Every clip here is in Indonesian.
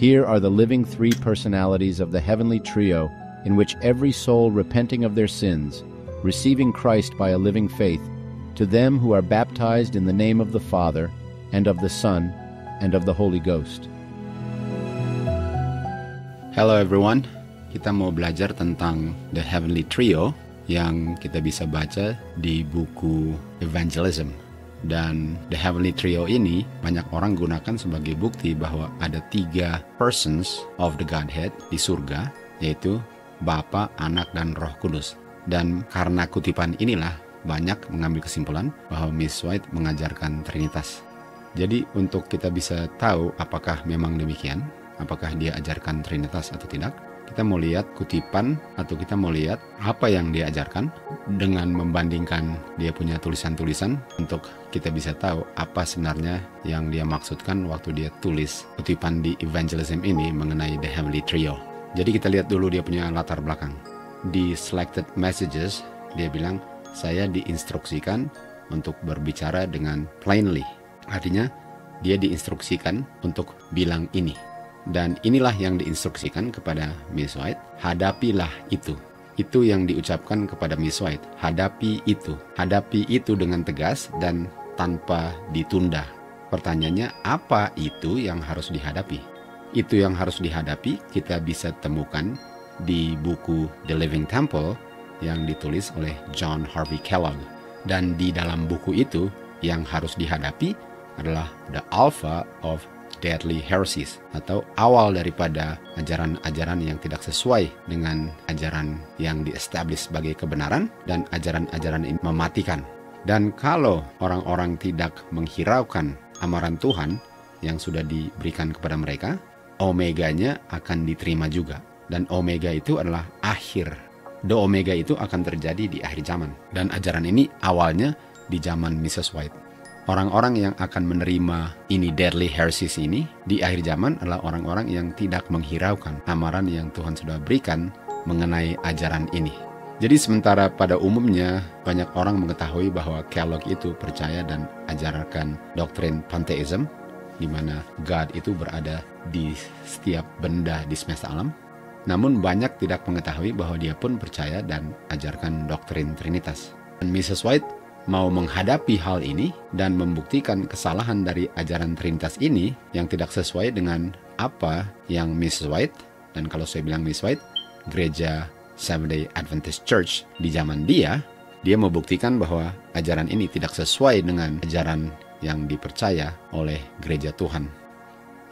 Here are the living three personalities of the heavenly trio, in which every soul repenting of their sins, receiving Christ by a living faith, to them who are baptized in the name of the Father, and of the Son, and of the Holy Ghost. Hello everyone, kita mau belajar tentang the heavenly trio yang kita bisa baca di buku Evangelism. Dan the heavenly trio ini banyak orang gunakan sebagai bukti bahwa ada 3 persons of the Godhead di surga, yaitu Bapa, Anak, dan Roh Kudus. Dan karena kutipan inilah banyak mengambil kesimpulan bahwa Miss White mengajarkan Trinitas. Jadi untuk kita bisa tahu apakah memang demikian, apakah dia ajarkan Trinitas atau tidak, kita mau lihat kutipan atau kita mau lihat apa yang dia ajarkan dengan membandingkan dia punya tulisan-tulisan untuk kita bisa tahu apa sebenarnya yang dia maksudkan waktu dia tulis kutipan di Evangelism ini mengenai the heavenly trio. Jadi kita lihat dulu dia punya latar belakang. Di selected messages dia bilang, saya diinstruksikan untuk berbicara dengan plainly. Artinya dia diinstruksikan untuk bilang ini. Dan inilah yang diinstruksikan kepada Miss White, hadapilah itu. Itu yang diucapkan kepada Miss White, hadapi itu. Hadapi itu dengan tegas dan tanpa ditunda. Pertanyaannya, apa itu yang harus dihadapi? Itu yang harus dihadapi kita bisa temukan di buku The Living Temple yang ditulis oleh John Harvey Kellogg. Dan di dalam buku itu yang harus dihadapi adalah the alpha of deadly heresies, atau awal daripada ajaran-ajaran yang tidak sesuai dengan ajaran yang di-establish sebagai kebenaran, dan ajaran-ajaran ini mematikan. Dan kalau orang-orang tidak menghiraukan amaran Tuhan yang sudah diberikan kepada mereka, omeganya akan diterima juga. Dan omega itu adalah akhir. The omega itu akan terjadi di akhir zaman. Dan ajaran ini awalnya di zaman Mrs. White. Orang-orang yang akan menerima ini deadly heresies ini di akhir zaman adalah orang-orang yang tidak menghiraukan amaran yang Tuhan sudah berikan mengenai ajaran ini. Jadi sementara pada umumnya banyak orang mengetahui bahwa Kellogg itu percaya dan ajarkan doktrin pantheism, di mana God itu berada di setiap benda di semesta alam. Namun banyak tidak mengetahui bahwa dia pun percaya dan ajarkan doktrin Trinitas. Dan Mrs. White mau menghadapi hal ini dan membuktikan kesalahan dari ajaran Trinitas ini yang tidak sesuai dengan apa yang Miss White, dan kalau saya bilang Miss White, gereja Seventh-day Adventist Church di zaman dia mau buktikan bahwa ajaran ini tidak sesuai dengan ajaran yang dipercaya oleh gereja Tuhan.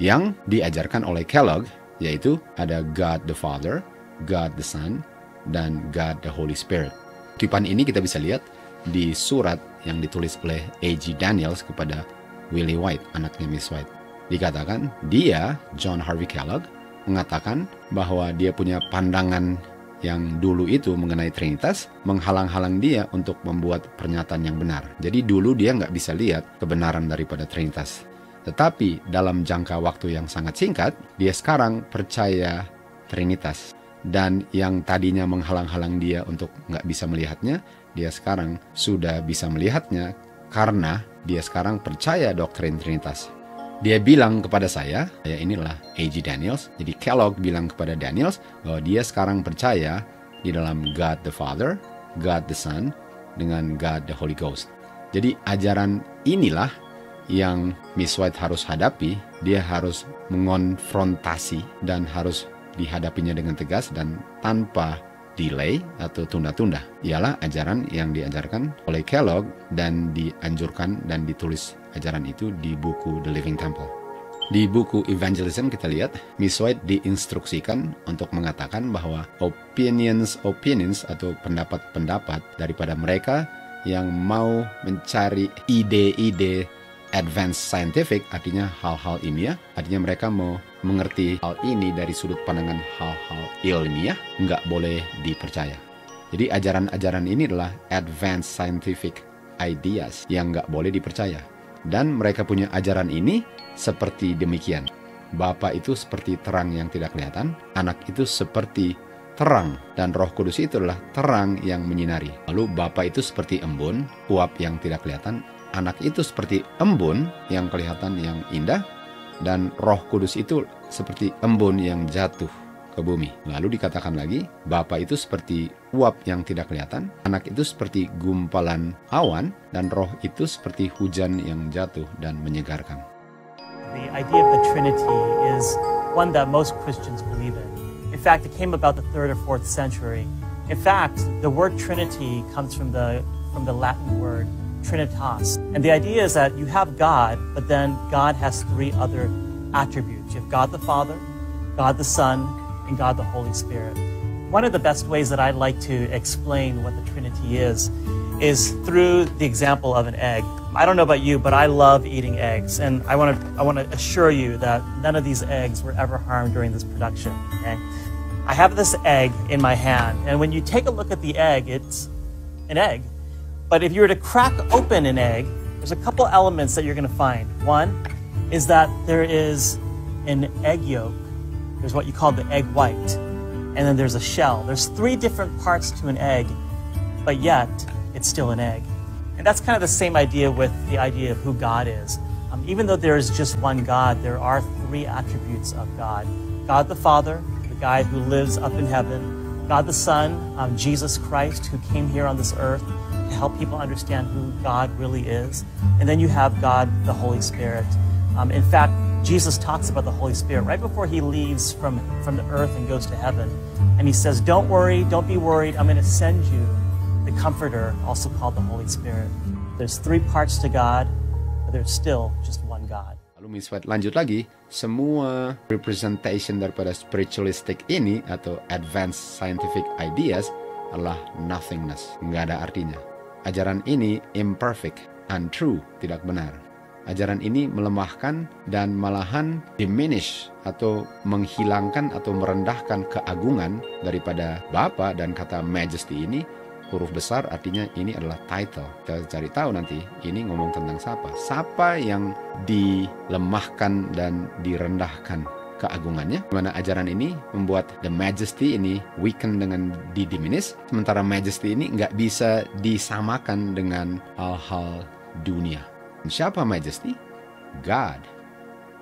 Yang diajarkan oleh Kellogg yaitu ada God the Father, God the Son, dan God the Holy Spirit. Kutipan ini kita bisa lihat di surat yang ditulis oleh A.G. Daniels kepada Willie White, anaknya Miss White. Dikatakan dia, John Harvey Kellogg, mengatakan bahwa dia punya pandangan yang dulu itu mengenai Trinitas menghalang-halang dia untuk membuat pernyataan yang benar. Jadi dulu dia nggak bisa lihat kebenaran daripada Trinitas. Tetapi dalam jangka waktu yang sangat singkat, dia sekarang percaya Trinitas. Dan yang tadinya menghalang-halang dia untuk nggak bisa melihatnya, dia sekarang sudah bisa melihatnya karena dia sekarang percaya doktrin Trinitas. Dia bilang kepada saya inilah A.G. Daniels. Jadi Kellogg bilang kepada Daniels bahwa dia sekarang percaya di dalam God the Father, God the Son, dengan God the Holy Ghost. Jadi ajaran inilah yang Miss White harus hadapi. Dia harus mengonfrontasi dan harus dihadapinya dengan tegas dan tanpa delay atau tunda-tunda. Ialah ajaran yang diajarkan oleh Kellogg dan dianjurkan dan ditulis ajaran itu di buku The Living Temple. Di buku Evangelism kita lihat Miss White diinstruksikan untuk mengatakan bahwa opinions atau pendapat-pendapat daripada mereka yang mau mencari ide-ide advanced scientific, artinya hal-hal ilmiah, artinya mereka mau mengerti hal ini dari sudut pandangan hal-hal ilmiah, nggak boleh dipercaya. Jadi ajaran-ajaran ini adalah advanced scientific ideas yang nggak boleh dipercaya. Dan mereka punya ajaran ini seperti demikian. Bapa itu seperti terang yang tidak kelihatan, anak itu seperti terang, dan Roh Kudus itu adalah terang yang menyinari. Lalu Bapa itu seperti embun, uap yang tidak kelihatan, anak itu seperti embun yang kelihatan yang indah, Dan Roh Kudus itu seperti embun yang jatuh ke bumi. Lalu dikatakan lagi, Bapa itu seperti uap yang tidak kelihatan, Anak itu seperti gumpalan awan, dan Roh itu seperti hujan yang jatuh dan menyegarkan. The idea of the Trinity is one that most Christians believe in. In fact, it came about the 3rd or 4th century. In fact, the word Trinity comes from the Latin word Trinitas. And the idea is that you have God, but then God has 3 other attributes. You have God the Father, God the Son, and God the Holy Spirit. One of the best ways that I like to explain what the Trinity is through the example of an egg. I don't know about you, but I love eating eggs, and I want to assure you that none of these eggs were ever harmed during this production. Okay? I have this egg in my hand, and when you take a look at the egg, it's an egg. But if you were to crack open an egg, there's a couple elements that you're going to find. One is that there is an egg yolk. There's what you call the egg white, and then there's a shell. There's 3 different parts to an egg, but yet it's still an egg. And that's kind of the same idea with the idea of who God is. Even though there is just one God, there are 3 attributes of God. God the Father, the guy who lives up in heaven. God the Son, Jesus Christ, who came here on this earth to help people understand who God really is. And then you have God the Holy Spirit. In fact, Jesus talks about the Holy Spirit right before he leaves from the earth and goes to heaven. And he says, don't worry, don't be worried, I'm going to send you the Comforter, also called the Holy Spirit. There's 3 parts to God, but there's still just one God. Lalu Miss White lanjut lagi, semua representation daripada spiritualistic ini atau advanced scientific ideas adalah nothingness, nggak ada artinya. Ajaran ini imperfect, untrue, tidak benar. Ajaran ini melemahkan dan malahan diminish atau menghilangkan atau merendahkan keagungan daripada Bapa, dan kata majesty ini huruf besar artinya ini adalah title. Kita cari tahu nanti ini ngomong tentang siapa. Siapa yang dilemahkan dan direndahkan keagungannya. Dimana ajaran ini membuat the majesty ini weaken dengan diminish. Sementara majesty ini nggak bisa disamakan dengan hal-hal dunia. Siapa majesty? God.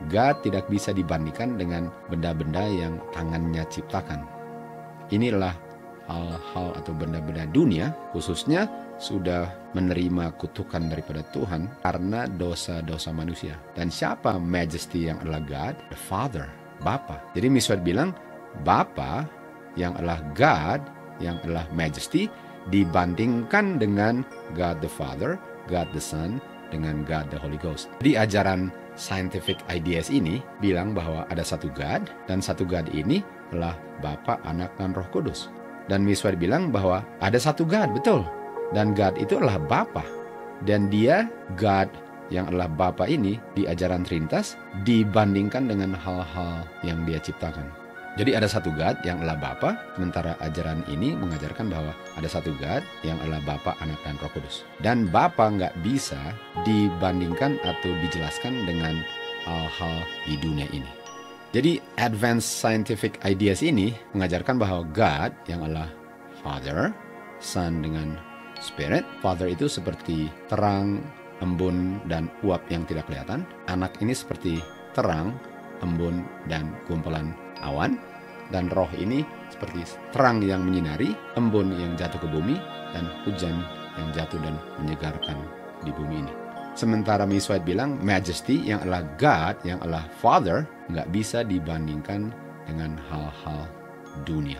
God tidak bisa dibandingkan dengan benda-benda yang tangannya ciptakan. Inilah hal-hal atau benda-benda dunia khususnya sudah menerima kutukan daripada Tuhan karena dosa-dosa manusia. Dan siapa majesty yang adalah God? The Father, Bapa. Jadi Miss White bilang Bapa yang adalah God, yang adalah majesty, dibandingkan dengan God the Father, God the Son, dengan God the Holy Ghost. Jadi ajaran scientific ideas ini bilang bahwa ada satu God, dan satu God ini adalah Bapa, Anak, dan Roh Kudus. Dan Miss White bilang bahwa ada satu God, betul. Dan God itu adalah Bapa. Dan dia, God yang adalah Bapa ini, di ajaran Trinitas, dibandingkan dengan hal-hal yang dia ciptakan. Jadi ada satu God yang adalah Bapa, sementara ajaran ini mengajarkan bahwa ada satu God yang adalah Bapa, Anak, dan Roh Kudus. Dan Bapa nggak bisa dibandingkan atau dijelaskan dengan hal-hal di dunia ini. Jadi advanced scientific ideas ini mengajarkan bahwa God yang adalah Father, Son dengan Spirit. Father itu seperti terang, embun, dan uap yang tidak kelihatan. Anak ini seperti terang, embun, dan gumpalan awan. Dan Roh ini seperti terang yang menyinari, embun yang jatuh ke bumi, dan hujan yang jatuh dan menyegarkan di bumi ini. Sementara Miss White bilang majesty yang adalah God, yang adalah Father, nggak bisa dibandingkan dengan hal-hal dunia.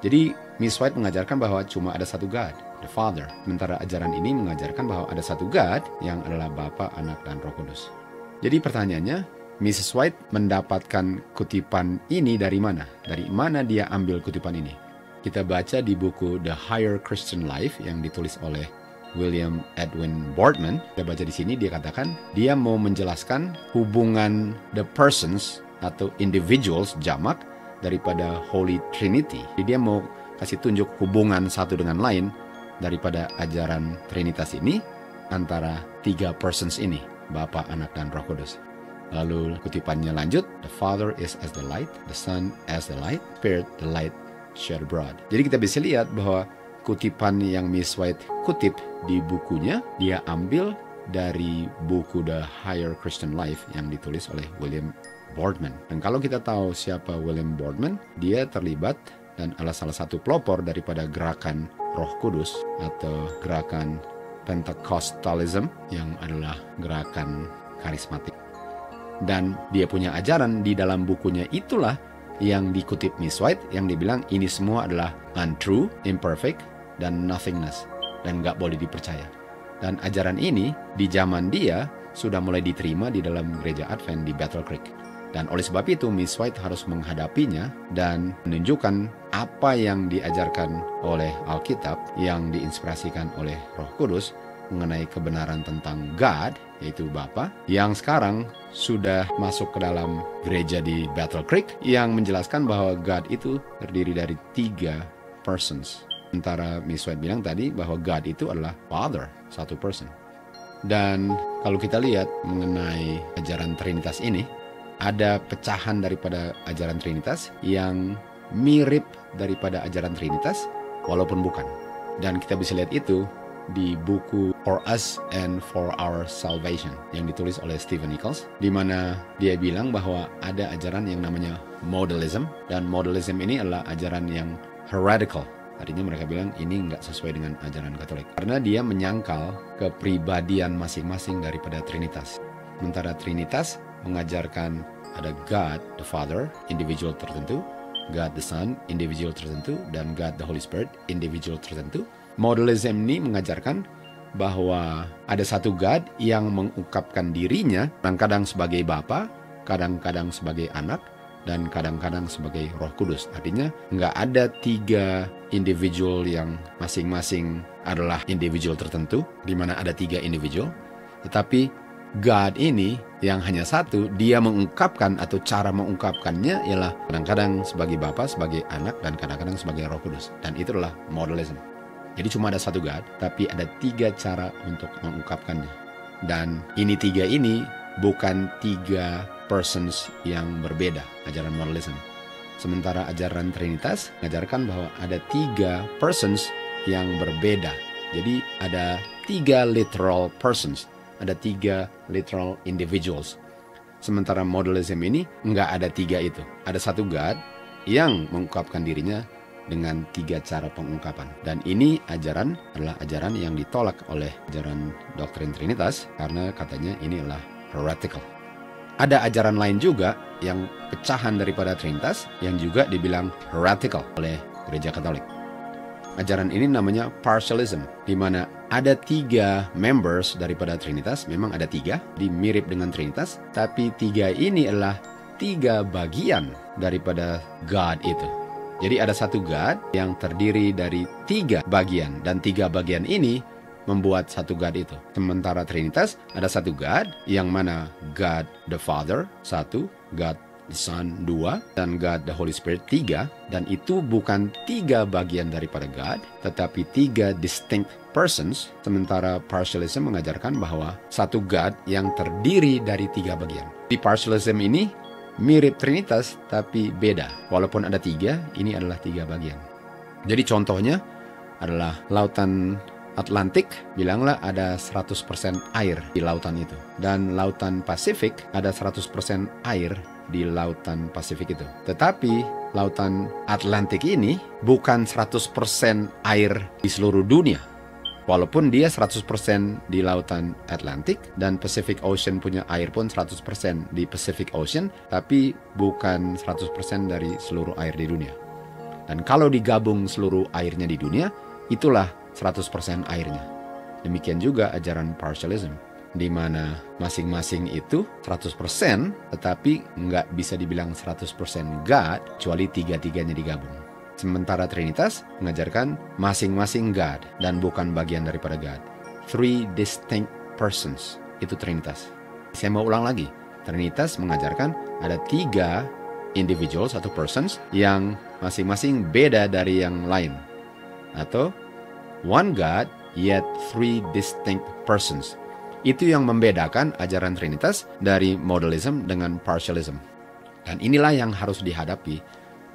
Jadi Miss White mengajarkan bahwa cuma ada satu God, the Father. Sementara ajaran ini mengajarkan bahwa ada satu God yang adalah Bapa, Anak, dan Roh Kudus. Jadi pertanyaannya, Mrs. White mendapatkan kutipan ini dari mana? Dari mana dia ambil kutipan ini? Kita baca di buku The Higher Christian Life yang ditulis oleh William Edwin Boardman. Kita baca di sini dia katakan dia mau menjelaskan hubungan the persons atau individuals jamak daripada Holy Trinity. Jadi dia mau kasih tunjuk hubungan satu dengan lain daripada ajaran Trinitas ini antara 3 persons ini, Bapa, Anak, dan Roh Kudus. Lalu kutipannya lanjut, the Father is as the light, the Son as the light, Spirit the light shed abroad. Jadi kita bisa lihat bahwa kutipan yang Miss White kutip di bukunya, dia ambil dari buku The Higher Christian Life yang ditulis oleh William Boardman. Dan kalau kita tahu siapa William Boardman, dia terlibat dan adalah salah satu pelopor daripada gerakan Roh Kudus atau gerakan Pentecostalism yang adalah gerakan karismatik. Dan dia punya ajaran di dalam bukunya itulah yang dikutip Miss White yang dibilang ini semua adalah untrue, imperfect, dan nothingness dan nggak boleh dipercaya. Dan ajaran ini di zaman dia sudah mulai diterima di dalam gereja Advent di Battle Creek. Dan oleh sebab itu Miss White harus menghadapinya dan menunjukkan apa yang diajarkan oleh Alkitab yang diinspirasikan oleh Roh Kudus mengenai kebenaran tentang God, yaitu Bapa, yang sekarang sudah masuk ke dalam gereja di Battle Creek yang menjelaskan bahwa God itu terdiri dari 3 persons. Sementara Miss White bilang tadi bahwa God itu adalah Father, satu person. Dan kalau kita lihat mengenai ajaran Trinitas ini, ada pecahan daripada ajaran Trinitas yang mirip daripada ajaran Trinitas, walaupun bukan. Dan kita bisa lihat itu di buku For Us and For Our Salvation yang ditulis oleh Stephen Nichols, di mana dia bilang bahwa ada ajaran yang namanya modalism, dan modalism ini adalah ajaran yang heretical. Artinya mereka bilang ini nggak sesuai dengan ajaran Katolik karena dia menyangkal kepribadian masing-masing daripada Trinitas. Sementara Trinitas mengajarkan ada God the Father, individual tertentu, God the Son, individual tertentu, dan God the Holy Spirit, individual tertentu. Modalism ini mengajarkan bahwa ada satu God yang mengungkapkan dirinya kadang-kadang sebagai Bapa, kadang-kadang sebagai Anak, dan kadang-kadang sebagai Roh Kudus. Artinya nggak ada 3 individual yang masing-masing adalah individual tertentu, di mana ada 3 individual. Tetapi God ini yang hanya satu, dia mengungkapkan atau cara mengungkapkannya ialah kadang-kadang sebagai Bapa, sebagai Anak, dan kadang-kadang sebagai Roh Kudus. Dan itu adalah modalism. Jadi cuma ada satu God, tapi ada 3 cara untuk mengungkapkannya. Dan ini 3 ini bukan 3 persons yang berbeda, ajaran modalism. Sementara ajaran Trinitas mengajarkan bahwa ada 3 persons yang berbeda. Jadi ada 3 literal persons, ada 3 literal individuals. Sementara modalism ini nggak ada 3 itu. Ada satu God yang mengungkapkan dirinya dengan 3 cara pengungkapan. Dan ini ajaran adalah ajaran yang ditolak oleh ajaran doktrin Trinitas karena katanya ini adalah heretical. Ada ajaran lain juga yang pecahan daripada Trinitas yang juga dibilang heretical oleh gereja Katolik. Ajaran ini namanya partialism, di mana ada 3 members daripada Trinitas, memang ada 3, dimirip dengan Trinitas, tapi 3 ini adalah 3 bagian daripada God itu. Jadi ada satu God yang terdiri dari 3 bagian, dan 3 bagian ini membuat satu God itu. Sementara Trinitas ada satu God yang mana God the Father 1, God the Son 2, dan God the Holy Spirit 3. Dan itu bukan 3 bagian daripada God, tetapi 3 distinct persons. Sementara partialism mengajarkan bahwa satu God yang terdiri dari 3 bagian. Di partialism ini mirip Trinitas tapi beda. Walaupun ada 3, ini adalah 3 bagian. Jadi contohnya adalah lautan Atlantik, bilanglah ada 100% air di lautan itu. Dan lautan Pasifik ada 100% air di lautan Pasifik itu. Tetapi lautan Atlantik ini bukan 100% air di seluruh dunia. Walaupun dia 100% di lautan Atlantik dan Pacific Ocean punya air pun 100% di Pacific Ocean, tapi bukan 100% dari seluruh air di dunia. Dan kalau digabung seluruh airnya di dunia, itulah 100% airnya. Demikian juga ajaran partialism, di mana masing-masing itu 100%, tetapi nggak bisa dibilang 100% God, kecuali 3-3-nya digabung. Sementara Trinitas mengajarkan masing-masing God, dan bukan bagian daripada God. 3 distinct persons, itu Trinitas. Saya mau ulang lagi, Trinitas mengajarkan ada 3 individuals atau persons yang masing-masing beda dari yang lain. Atau one God, yet 3 distinct persons. Itu yang membedakan ajaran Trinitas dari modalism dengan partialism. Dan inilah yang harus dihadapi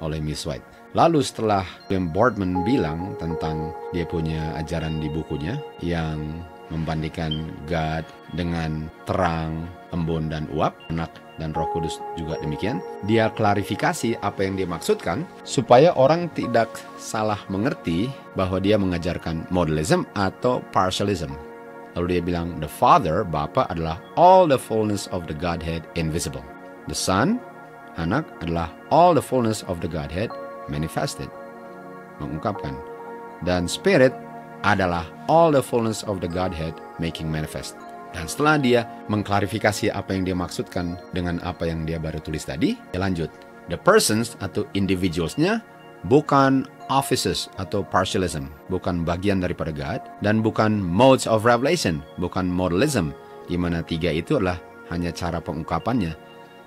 oleh Miss White. Lalu setelah William Boardman bilang tentang dia punya ajaran di bukunya yang membandingkan God dengan terang, embun, dan uap, Anak dan Roh Kudus juga demikian. Dia klarifikasi apa yang dia maksudkan supaya orang tidak salah mengerti bahwa dia mengajarkan modalism atau partialism. Lalu dia bilang, the Father, Bapa, adalah all the fullness of the Godhead invisible. The Son, Anak, adalah all the fullness of the Godhead manifested, mengungkapkan. Dan Spirit adalah all the fullness of the Godhead making manifest. Dan setelah dia mengklarifikasi apa yang dia maksudkan dengan apa yang dia baru tulis tadi, dia lanjut. The persons atau individualsnya bukan offices atau partialism, bukan bagian daripada God, dan bukan modes of revelation, bukan modalism, di mana tiga itu adalah hanya cara pengungkapannya.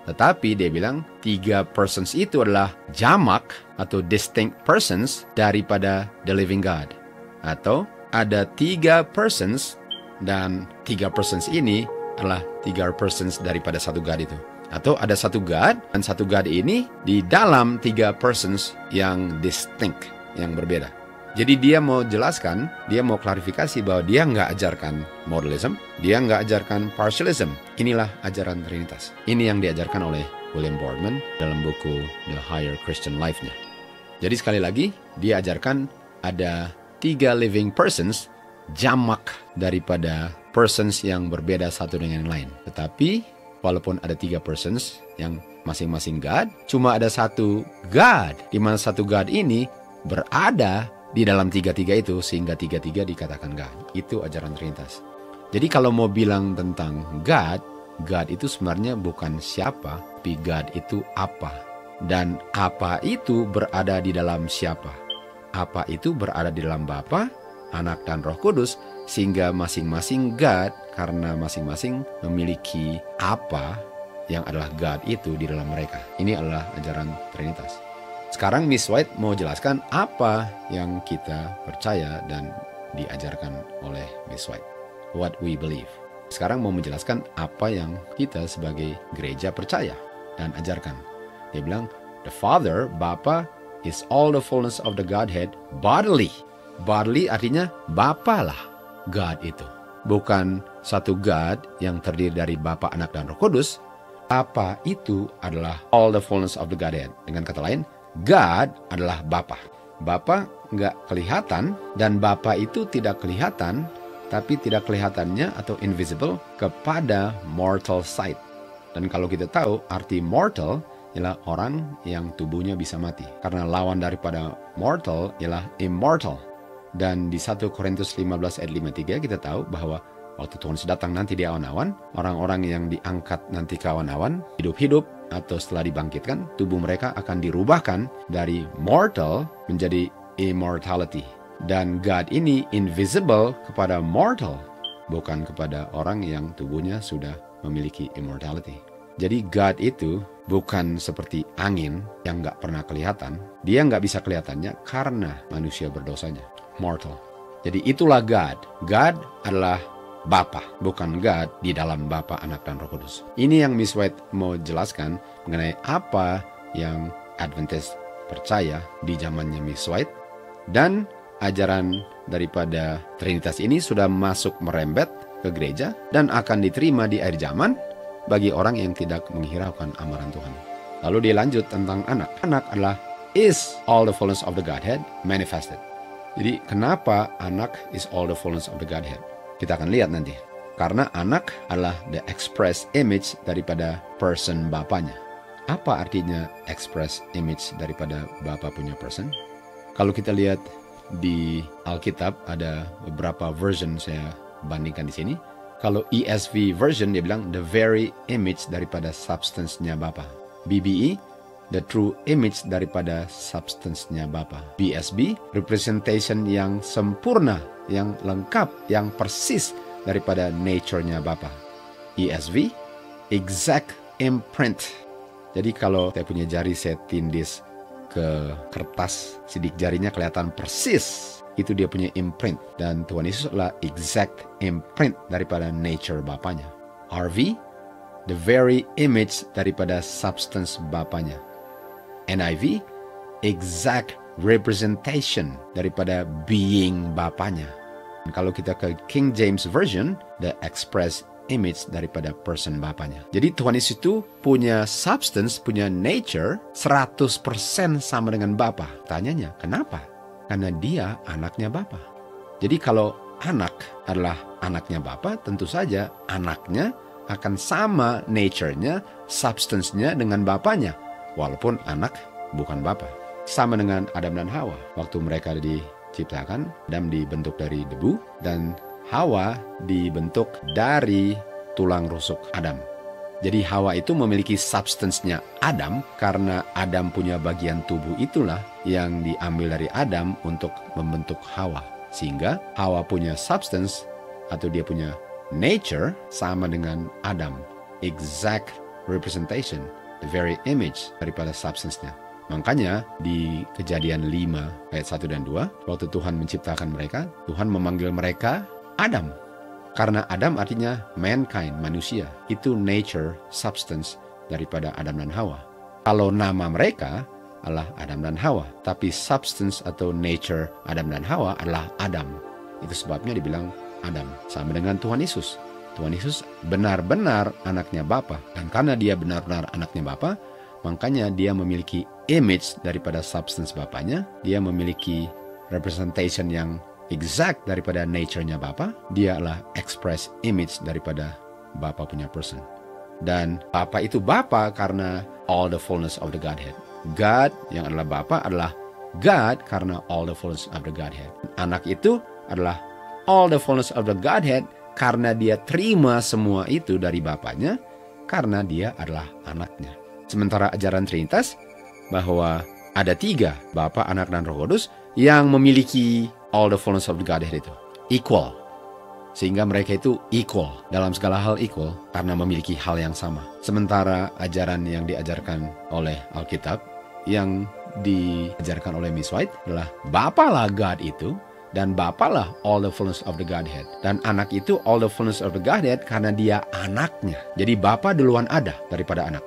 Tetapi dia bilang, tiga persons itu adalah jamak atau distinct persons daripada the living God. Atau ada tiga persons, dan tiga persons ini adalah tiga persons daripada satu God itu. Atau ada satu God, dan satu God ini di dalam tiga persons yang distinct, yang berbeda. Jadi dia mau jelaskan, dia mau klarifikasi bahwa dia nggak ajarkan modalism, dia nggak ajarkan partialism. Inilah ajaran Trinitas. Ini yang diajarkan oleh William Boardman dalam buku The Higher Christian Life-nya. Jadi sekali lagi, dia ajarkan ada tiga living persons, jamak daripada persons yang berbeda satu dengan yang lain. Tetapi walaupun ada tiga persons yang masing-masing God, cuma ada satu God, di mana satu God ini berada di dalam tiga-tiga itu, sehingga tiga-tiga dikatakan God. Itu ajaran Trinitas. Jadi kalau mau bilang tentang God, God itu sebenarnya bukan siapa, tapi God itu apa. Dan apa itu berada di dalam siapa. Apa itu berada di dalam Bapa, Anak, dan Roh Kudus, sehingga masing-masing God, karena masing-masing memiliki apa yang adalah God itu di dalam mereka. Ini adalah ajaran Trinitas. Sekarang Miss White mau jelaskan apa yang kita percaya dan diajarkan oleh Miss White. What we believe. Sekarang mau menjelaskan apa yang kita sebagai gereja percaya dan ajarkan. Dia bilang, the Father, Bapa, is all the fullness of the Godhead bodily. Bodily artinya Bapa lah God itu. Bukan satu God yang terdiri dari Bapa, Anak, dan Roh Kudus. Bapa itu adalah all the fullness of the Godhead. Dengan kata lain, God adalah Bapa. Bapa nggak kelihatan, dan Bapa itu tidak kelihatan, tapi tidak kelihatannya atau invisible kepada mortal sight. Dan kalau kita tahu arti mortal ialah orang yang tubuhnya bisa mati. Karena lawan daripada mortal ialah immortal. Dan di 1 Korintus 15 ayat 53 kita tahu bahwa waktu Tuhan Yesus datang nanti di awan-awan, orang-orang yang diangkat nanti ke awan-awan, hidup-hidup atau setelah dibangkitkan, tubuh mereka akan dirubahkan dari mortal menjadi immortality. Dan God ini invisible kepada mortal, bukan kepada orang yang tubuhnya sudah memiliki immortality. Jadi God itu bukan seperti angin yang nggak pernah kelihatan. Dia nggak bisa kelihatannya karena manusia berdosanya. Mortal. Jadi itulah God. God adalah Bapa, bukan God di dalam Bapa, Anak, dan Roh Kudus. Ini yang Miss White mau jelaskan mengenai apa yang Adventist percaya di zamannya Miss White. Dan ajaran daripada Trinitas ini sudah masuk merembet ke gereja dan akan diterima di akhir zaman bagi orang yang tidak menghiraukan amaran Tuhan. Lalu dia lanjut tentang anak. Anak adalah is all the fullness of the Godhead manifested. Jadi kenapa anak is all the fullness of the Godhead? Kita akan lihat nanti. Karena anak adalah the express image daripada person Bapanya. Apa artinya express image daripada Bapa punya person? Kalau kita lihat di Alkitab ada beberapa version saya bandingkan di sini. Kalau ESV version dia bilang the very image daripada substance-nya Bapa. BBE the true image daripada substance-nya Bapa. BSB representation yang sempurna, yang lengkap, yang persis daripada nature-nya Bapa. ESV exact imprint. Jadi kalau saya punya jari saya tindis ke kertas, sidik jarinya kelihatan persis. Itu dia punya imprint. Dan Tuhan Yesus adalah exact imprint daripada nature Bapanya. RV, the very image daripada substance Bapanya. NIV, exact representation daripada being Bapanya. Kalau kita ke King James Version, the express image daripada person Bapanya. Jadi Tuhan Yesus itu punya substance, punya nature 100% sama dengan Bapa. Tanyanya, kenapa? Karena dia anaknya Bapa. Jadi kalau anak adalah anaknya Bapa, tentu saja anaknya akan sama nature-nya, substance-nya dengan Bapanya. Walaupun anak bukan Bapa. Sama dengan Adam dan Hawa. Waktu mereka diciptakan, Adam dibentuk dari debu, dan Hawa dibentuk dari tulang rusuk Adam. Jadi Hawa itu memiliki substance-nya Adam, karena Adam punya bagian tubuh itulah yang diambil dari Adam untuk membentuk Hawa. Sehingga Hawa punya substance atau dia punya nature sama dengan Adam. Exact representation, the very image daripada substance-nya. Makanya di Kejadian 5 ayat 1 dan 2, waktu Tuhan menciptakan mereka, Tuhan memanggil mereka Adam. Karena Adam artinya mankind, manusia. Itu nature, substance daripada Adam dan Hawa. Kalau nama mereka adalah Adam dan Hawa, tapi substance atau nature Adam dan Hawa adalah Adam. Itu sebabnya dibilang Adam. Sama dengan Tuhan Yesus. Tuhan Yesus benar-benar anaknya Bapa. Dan karena dia benar-benar anaknya Bapa, makanya dia memiliki image daripada substance Bapanya. Dia memiliki representation yang exact daripada nature-nya Bapa. Dia adalah express image daripada Bapa punya person. Dan Bapa itu Bapa karena all the fullness of the Godhead. God yang adalah Bapa adalah God karena all the fullness of the Godhead. Anak itu adalah all the fullness of the Godhead karena dia terima semua itu dari Bapanya, karena dia adalah anaknya. Sementara ajaran Trinitas bahwa ada 3, Bapa, Anak, dan Roh Kudus yang memiliki all the fullness of the Godhead itu. Equal. Sehingga mereka itu equal. Dalam segala hal equal karena memiliki hal yang sama. Sementara ajaran yang diajarkan oleh Alkitab, yang diajarkan oleh Miss White adalah Bapa lah God itu, dan Bapa lah all the fullness of the Godhead. Dan anak itu all the fullness of the Godhead karena dia anaknya. Jadi Bapa duluan ada daripada anak.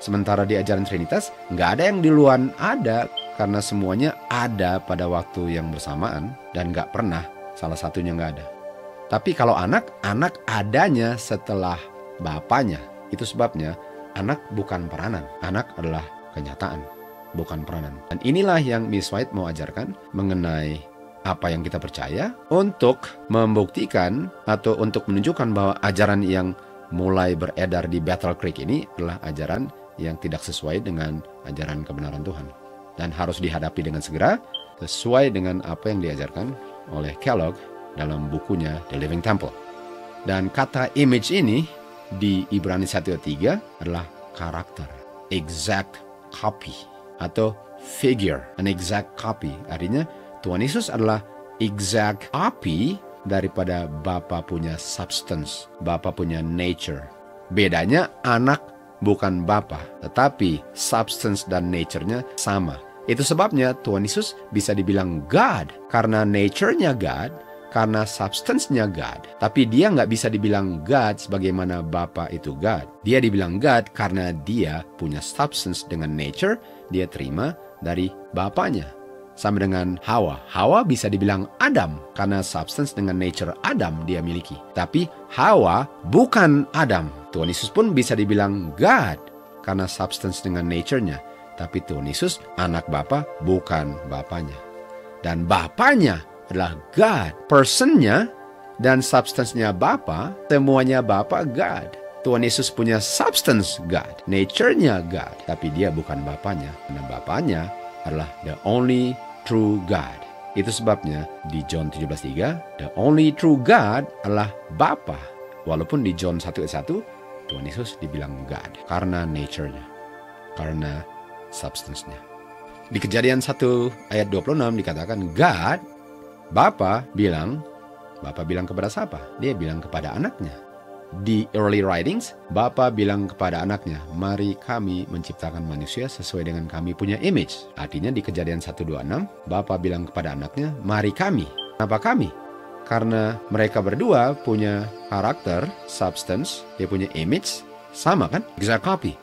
Sementara di ajaran Trinitas, nggak ada yang duluan ada, karena semuanya ada pada waktu yang bersamaan, dan nggak pernah salah satunya nggak ada. Tapi kalau anak adanya setelah Bapanya. Itu sebabnya anak bukan peranan. Anak adalah kenyataan, bukan peranan. Dan inilah yang Miss White mau ajarkan mengenai apa yang kita percaya, untuk membuktikan atau untuk menunjukkan bahwa ajaran yang mulai beredar di Battle Creek ini adalah ajaran yang tidak sesuai dengan ajaran kebenaran Tuhan. Dan harus dihadapi dengan segera, sesuai dengan apa yang diajarkan oleh Kellogg dalam bukunya The Living Temple. Dan kata image ini di Ibrani 1:3 adalah karakter, exact copy, atau figure, an exact copy. Artinya Tuhan Yesus adalah exact copy daripada Bapa punya substance, Bapa punya nature. Bedanya anak bukan Bapa, tetapi substance dan nature-nya sama. Itu sebabnya Tuhan Yesus bisa dibilang God, karena nature-nya God, karena substance-nya God. Tapi dia nggak bisa dibilang God sebagaimana Bapa itu God. Dia dibilang God karena dia punya substance dengan nature, dia terima dari Bapanya. Sama dengan Hawa. Hawa bisa dibilang Adam karena substance dengan nature Adam dia miliki. Tapi Hawa bukan Adam. Tuhan Yesus pun bisa dibilang God karena substance dengan nature-nya. Tapi Tuhan Yesus anak Bapa, bukan Bapanya. Dan Bapanya adalah God. Person-nya dan substance-nya Bapa, semuanya Bapa God. Tuhan Yesus punya substance God, nature-nya God. Tapi dia bukan Bapanya. Karena Bapanya adalah the only true God. Itu sebabnya di John 17:3, the only true God adalah Bapa. Walaupun di John 1:1, Tuhan Yesus dibilang God karena nature-nya, karena substance-nya. Di Kejadian 1 ayat 26 dikatakan God, Bapa bilang kepada siapa? Dia bilang kepada anaknya. Di early writings, Bapa bilang kepada anaknya, mari kami menciptakan manusia sesuai dengan kami punya image. Artinya di Kejadian 1:26, Bapa bilang kepada anaknya, mari kami. Kenapa kami? Karena mereka berdua punya karakter, substance, dia punya image, sama kan? Exact copy.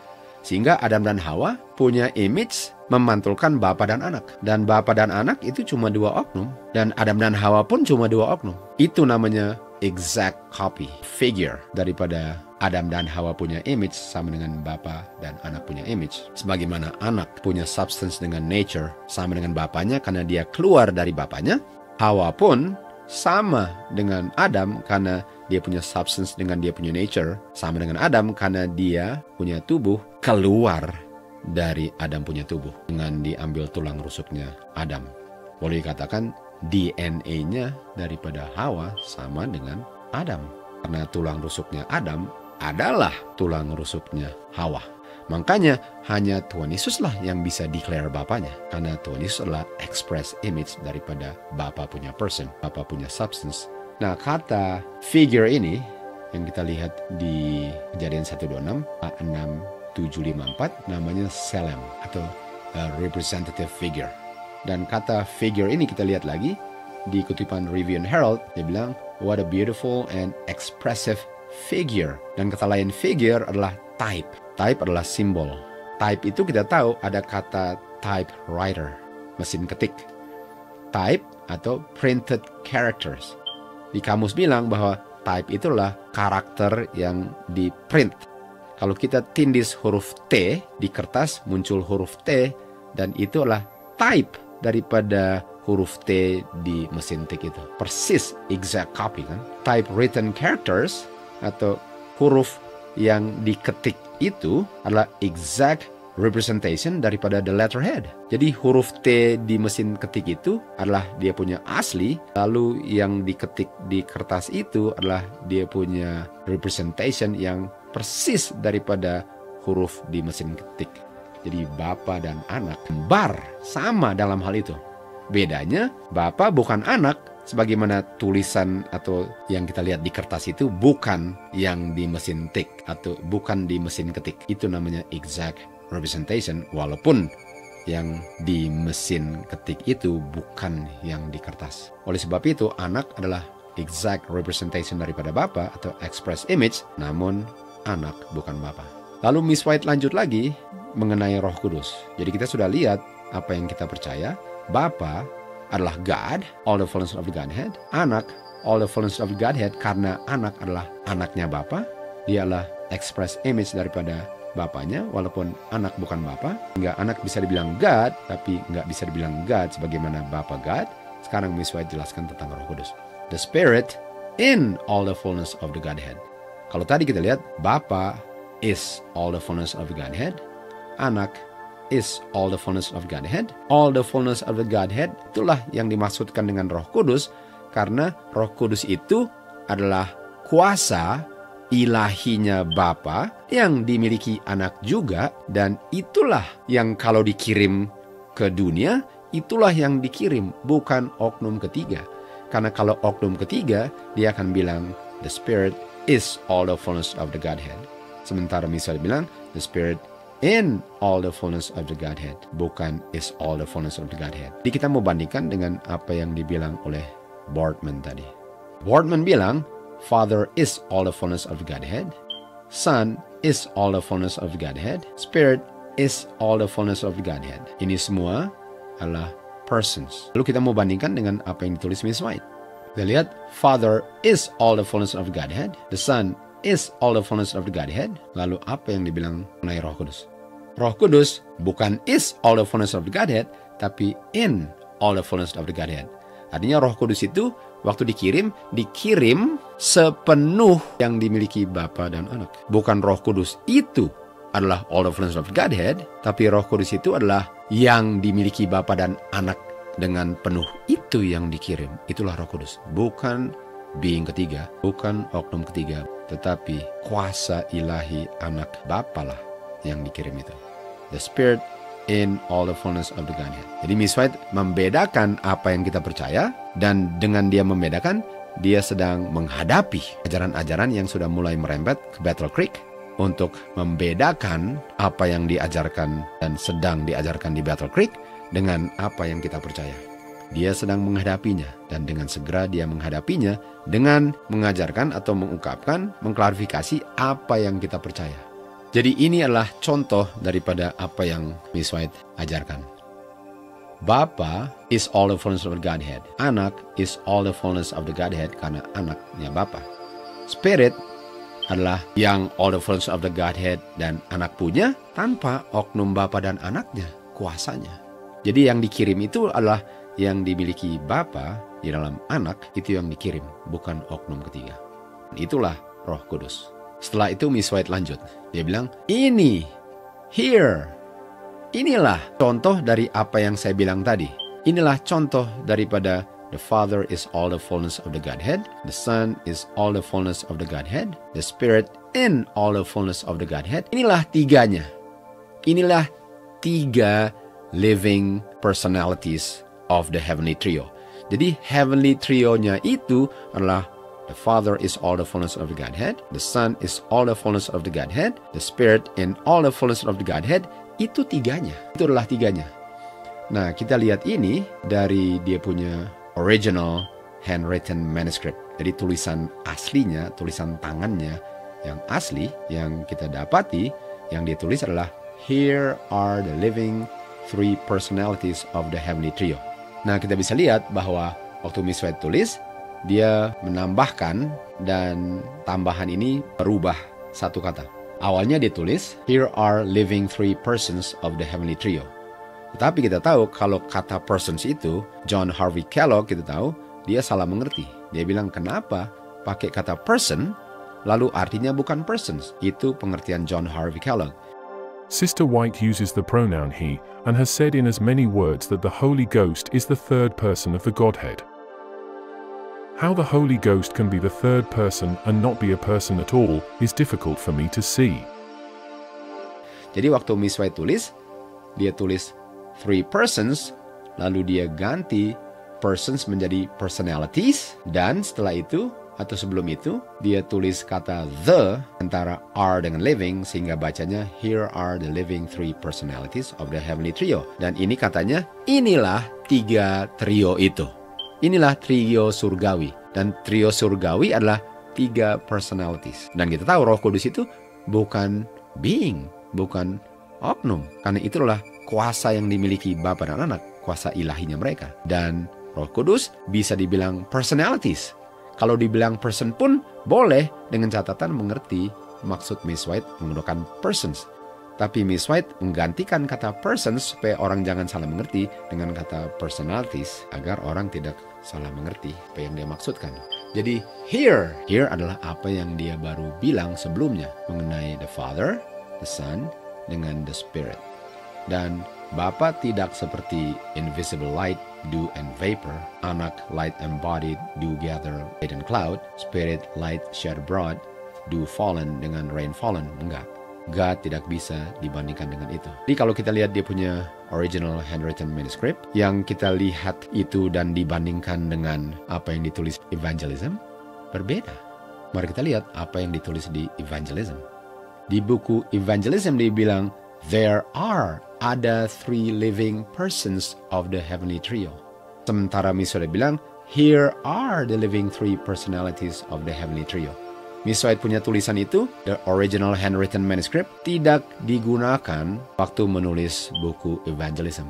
Sehingga Adam dan Hawa punya image memantulkan Bapa dan Anak. Dan Bapa dan Anak itu cuma 2 oknum. Dan Adam dan Hawa pun cuma 2 oknum. Itu namanya exact copy, figure daripada Adam dan Hawa punya image sama dengan Bapa dan Anak punya image. Sebagaimana Anak punya substance dengan nature sama dengan Bapanya karena dia keluar dari Bapanya, Hawa pun sama dengan Adam karena dia punya substance dengan dia punya nature, sama dengan Adam karena dia punya tubuh keluar dari Adam punya tubuh dengan diambil tulang rusuknya Adam. Boleh dikatakan DNA-nya daripada Hawa sama dengan Adam. Karena tulang rusuknya Adam adalah tulang rusuknya Hawa. Makanya hanya Tuhan Yesuslah yang bisa declare Bapanya. Karena Tuhan Yesus adalah express image daripada Bapa punya person, Bapa punya substance. Nah, kata figure ini yang kita lihat di Kejadian 1:26, 6:7-5-4 namanya selem atau representative figure. Dan kata figure ini kita lihat lagi di kutipan Review and Herald, dia bilang, what a beautiful and expressive figure. Dan kata lain figure adalah type. Type adalah simbol. Type itu kita tahu ada kata typewriter, mesin ketik. Type atau printed characters. Di kamus bilang bahwa type itulah karakter yang di print. Kalau kita tindis huruf T di kertas muncul huruf T dan itu adalah type daripada huruf T di mesin tik itu. Persis exact copy kan. Typewritten characters atau huruf yang diketik itu adalah exact representation daripada the letterhead. Jadi huruf T di mesin ketik itu adalah dia punya asli, lalu yang diketik di kertas itu adalah dia punya representation yang persis daripada huruf di mesin ketik. Jadi Bapa dan Anak kembar sama dalam hal itu. Bedanya Bapa bukan Anak, sebagaimana tulisan atau yang kita lihat di kertas itu bukan yang di mesin tik atau bukan di mesin ketik. Itu namanya exact representation, walaupun yang di mesin ketik itu bukan yang di kertas. Oleh sebab itu Anak adalah exact representation daripada Bapa atau express image, namun Anak bukan Bapa. Lalu Miss White lanjut lagi mengenai Roh Kudus. Jadi kita sudah lihat apa yang kita percaya. Bapa adalah God, all the fullness of the Godhead. Anak, all the fullness of the Godhead, karena Anak adalah anaknya Bapa. Dia adalah express image daripada Bapanya, walaupun Anak bukan Bapa. Hingga Anak bisa dibilang God, tapi nggak bisa dibilang God sebagaimana Bapa God. Sekarang Miss White jelaskan tentang Roh Kudus. The Spirit in all the fullness of the Godhead. Kalau tadi kita lihat, Bapa is all the fullness of the Godhead. Anak is all the fullness of Godhead. All the fullness of the Godhead, itulah yang dimaksudkan dengan Roh Kudus, karena Roh Kudus itu adalah kuasa ilahinya Bapa yang dimiliki Anak juga, dan itulah yang kalau dikirim ke dunia, itulah yang dikirim, bukan oknum ketiga. Karena kalau oknum ketiga, dia akan bilang, the Spirit is all the fullness of the Godhead. Sementara misalnya bilang, the Spirit in all the fullness of the Godhead, bukan is all the fullness of the Godhead. Jadi kita mau bandingkan dengan apa yang dibilang oleh Boardman tadi. Boardman bilang, Father is all the fullness of the Godhead, Son is all the fullness of the Godhead, Spirit is all the fullness of the Godhead. Ini semua adalah persons. Lalu kita mau bandingkan dengan apa yang ditulis Miss White. Kita lihat, Father is all the fullness of the Godhead, the Son is all the fullness of the Godhead. Lalu apa yang dibilang mengenai Roh Kudus? Roh Kudus bukan is all the fullness of the Godhead, tapi in all the fullness of the Godhead. Artinya Roh Kudus itu waktu dikirim sepenuh yang dimiliki Bapa dan Anak. Bukan Roh Kudus itu adalah all the fullness of the Godhead, tapi Roh Kudus itu adalah yang dimiliki Bapa dan Anak dengan penuh. Itu yang dikirim. Itulah Roh Kudus. Bukan being ketiga, bukan oknum ketiga, tetapi kuasa ilahi Anak Bapa lah yang dikirim itu. The Spirit in all the fullness of the Godhead. Jadi Miss White membedakan apa yang kita percaya, dan dengan dia membedakan, dia sedang menghadapi ajaran-ajaran yang sudah mulai merembet ke Battle Creek untuk membedakan apa yang diajarkan dan sedang diajarkan di Battle Creek dengan apa yang kita percaya. Dia sedang menghadapinya, dan dengan segera dia menghadapinya dengan mengajarkan atau mengungkapkan, mengklarifikasi apa yang kita percaya. Jadi ini adalah contoh daripada apa yang Miss White ajarkan. Bapa is all the fullness of the Godhead. Anak is all the fullness of the Godhead karena anaknya Bapa. Spirit adalah yang all the fullness of the Godhead dan anak punya tanpa oknum Bapa dan anaknya, kuasanya. Jadi yang dikirim itu adalah yang dimiliki Bapa di dalam anak, itu yang dikirim, bukan oknum ketiga. Itulah Roh Kudus. Setelah itu Miss White lanjut. Dia bilang, inilah contoh dari apa yang saya bilang tadi. Inilah contoh daripada the Father is all the fullness of the Godhead, the Son is all the fullness of the Godhead, the Spirit in all the fullness of the Godhead. Inilah tiganya. Inilah tiga living personalities of the Heavenly Trio. Jadi Heavenly Trio-nya itu adalah the Father is all the fullness of the Godhead, the Son is all the fullness of the Godhead, the Spirit in all the fullness of the Godhead. Itu tiganya. Itu adalah tiganya. Nah, kita lihat ini dari dia punya original handwritten manuscript. Jadi tulisan aslinya, tulisan tangannya yang asli, yang kita dapati, yang dia tulis adalah, here are the living three personalities of the Heavenly Trio. Nah, kita bisa lihat bahwa waktu Miss White tulis, dia menambahkan dan tambahan ini berubah satu kata. Awalnya dia tulis, here are living three persons of the Heavenly Trio. Tetapi kita tahu kalau kata persons itu, John Harvey Kellogg kita tahu, dia salah mengerti. Dia bilang kenapa pakai kata person, lalu artinya bukan persons. Itu pengertian John Harvey Kellogg. Sister White uses the pronoun he and has said in as many words that the Holy Ghost is the third person of the Godhead. How the Holy Ghost can be the third person and not be a person at all is difficult for me to see. Jadi waktu Miss White tulis, dia tulis three persons, lalu dia ganti persons menjadi personalities, dan setelah itu atau sebelum itu dia tulis kata the antara are dengan living, sehingga bacanya here are the living three personalities of the Heavenly Trio. Dan ini katanya inilah tiga trio itu. Inilah trio surgawi. Dan trio surgawi adalah tiga personalities. Dan kita tahu Roh Kudus itu bukan being, bukan oknum. Karena itulah kuasa yang dimiliki Bapa dan Anak, kuasa ilahinya mereka. Dan Roh Kudus bisa dibilang personalities. Kalau dibilang person pun boleh, dengan catatan mengerti maksud Miss White menggunakan persons. Tapi Miss White menggantikan kata persons supaya orang jangan salah mengerti dengan kata personalities, agar orang tidak salah mengerti apa yang dia maksudkan. Jadi here adalah apa yang dia baru bilang sebelumnya mengenai the Father, the Son, dengan the Spirit. Dan Bapa tidak seperti invisible light, dew and vapor, Anak light embodied, dew gather, light and cloud, Spirit light shed abroad, dew fallen dengan rain fallen. Enggak. God tidak bisa dibandingkan dengan itu. Jadi kalau kita lihat dia punya original handwritten manuscript, yang kita lihat itu dan dibandingkan dengan apa yang ditulis evangelism, berbeda. Mari kita lihat apa yang ditulis di evangelism. Di buku evangelism dia bilang, there are ada three living persons of the Heavenly Trio. Sementara Miss White bilang, here are the living three personalities of the Heavenly Trio. Miss White punya tulisan itu, the original handwritten manuscript, tidak digunakan waktu menulis buku evangelism.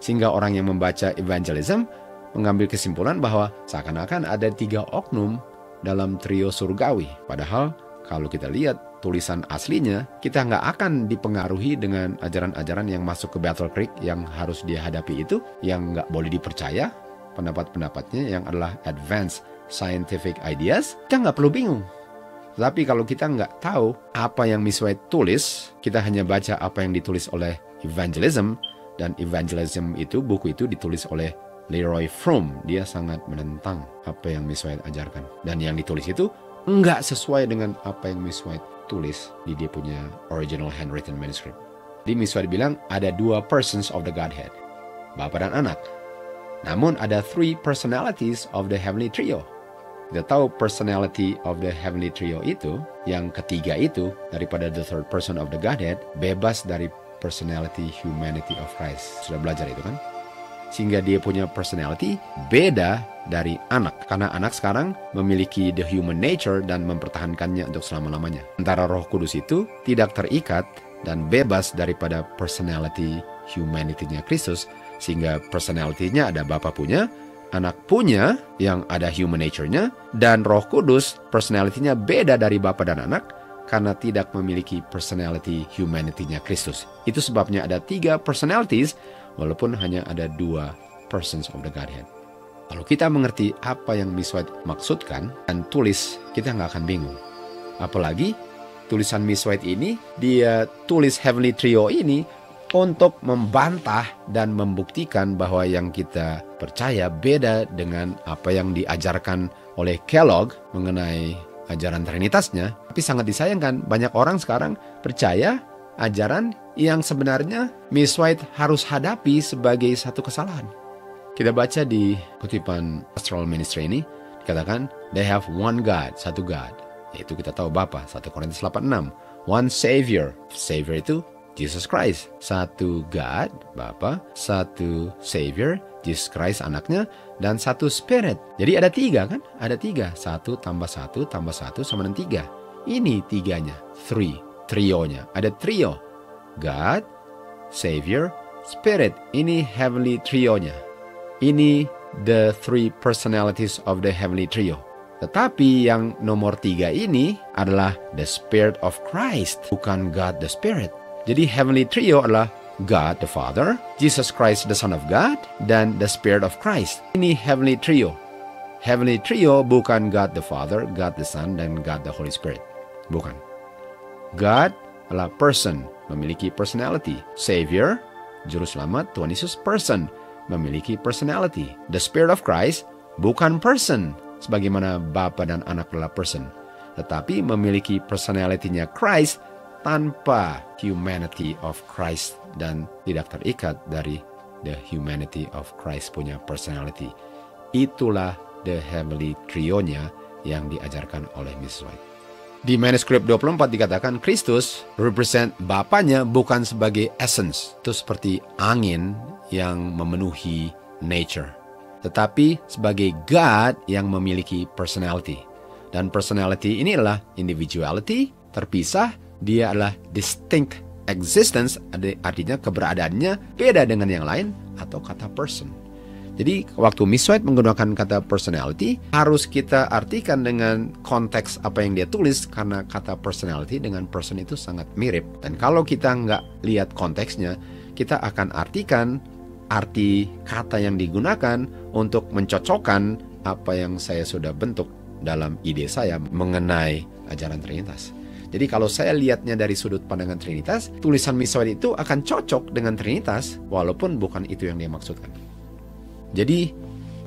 Sehingga orang yang membaca evangelism mengambil kesimpulan bahwa seakan-akan ada tiga oknum dalam trio surgawi. Padahal kalau kita lihat tulisan aslinya, kita nggak akan dipengaruhi dengan ajaran-ajaran yang masuk ke Battle Creek yang harus dia hadapi itu, yang nggak boleh dipercaya, pendapat-pendapatnya yang adalah advanced scientific ideas. Kita nggak perlu bingung. Tapi kalau kita nggak tahu apa yang Miss White tulis, kita hanya baca apa yang ditulis oleh evangelism, dan evangelism itu, buku itu ditulis oleh Leroy Froom. Dia sangat menentang apa yang Miss White ajarkan. Dan yang ditulis itu nggak sesuai dengan apa yang Miss White tulis di dia punya original handwritten manuscript. Di Miss White bilang ada dua persons of the Godhead, Bapa dan Anak. Namun ada three personalities of the Heavenly Trio. Kita tahu personality of the Heavenly Trio itu, yang ketiga itu, daripada the third person of the Godhead, bebas dari personality humanity of Christ. Sudah belajar itu kan? sehingga dia punya personality beda dari anak. Karena anak sekarang memiliki the human nature dan mempertahankannya untuk selama-lamanya. Sementara Roh Kudus itu tidak terikat dan bebas daripada personality humanity-nya Kristus, sehingga personality-nya ada Bapa punya, Anak punya yang ada human nature-nya, dan Roh Kudus personality-nya beda dari Bapa dan Anak karena tidak memiliki personality humanity-nya Kristus. Itu sebabnya ada 3 personalities walaupun hanya ada 2 persons of the Godhead. Kalau kita mengerti apa yang Miss White maksudkan dan tulis, kita nggak akan bingung. Apalagi tulisan Miss White ini, dia tulis Heavenly Trio ini untuk membantah dan membuktikan bahwa yang kita percaya beda dengan apa yang diajarkan oleh Kellogg mengenai ajaran Trinitasnya. Tapi sangat disayangkan, banyak orang sekarang percaya ajaran yang sebenarnya Miss White harus hadapi sebagai satu kesalahan. Kita baca di kutipan Pastoral Ministry ini, dikatakan, they have one God, satu God. Yaitu kita tahu Bapa, 1 Korintus 8:6. One Savior, Savior itu Jesus Christ. Satu God, Bapa, satu Savior, Jesus Christ anaknya, dan satu Spirit. Jadi ada 3 kan? Ada 3. 1 tambah 1 tambah 1 sama dengan 3. Ini 3-nya. 3. Trionya. Ada trio. God, Savior, Spirit. Ini Heavenly Trionya. Ini the 3 personalities of the Heavenly Trio. Tetapi yang nomor 3 ini adalah the Spirit of Christ. Bukan God the Spirit. Jadi Heavenly Trio adalah God the Father, Jesus Christ the Son of God, dan the Spirit of Christ. Ini Heavenly Trio. Heavenly Trio bukan God the Father, God the Son, dan God the Holy Spirit. Bukan. God adalah person, memiliki personality. Savior, Juru Selamat, Tuhan Yesus, person, memiliki personality. The Spirit of Christ bukan person, sebagaimana Bapa dan Anak adalah person, tetapi memiliki personality-nya Christ tanpa humanity of Christ dan tidak terikat dari the humanity of Christ punya personality. Itulah the Heavenly Trio-nya yang diajarkan oleh Miss White. Di manuskrip 24 dikatakan Kristus represent Bapanya bukan sebagai essence, itu seperti angin yang memenuhi nature, tetapi sebagai God yang memiliki personality. Dan personality ini adalah individuality, terpisah. Dia adalah distinct existence, artinya keberadaannya beda dengan yang lain, atau kata person. Jadi waktu Miss White menggunakan kata personality, harus kita artikan dengan konteks apa yang dia tulis, karena kata personality dengan person itu sangat mirip. Dan kalau kita nggak lihat konteksnya, kita akan artikan arti kata yang digunakan untuk mencocokkan apa yang saya sudah bentuk dalam ide saya mengenai ajaran Trinitas. Jadi kalau saya lihatnya dari sudut pandangan Trinitas, tulisan Miss White itu akan cocok dengan Trinitas, walaupun bukan itu yang dia maksudkan. Jadi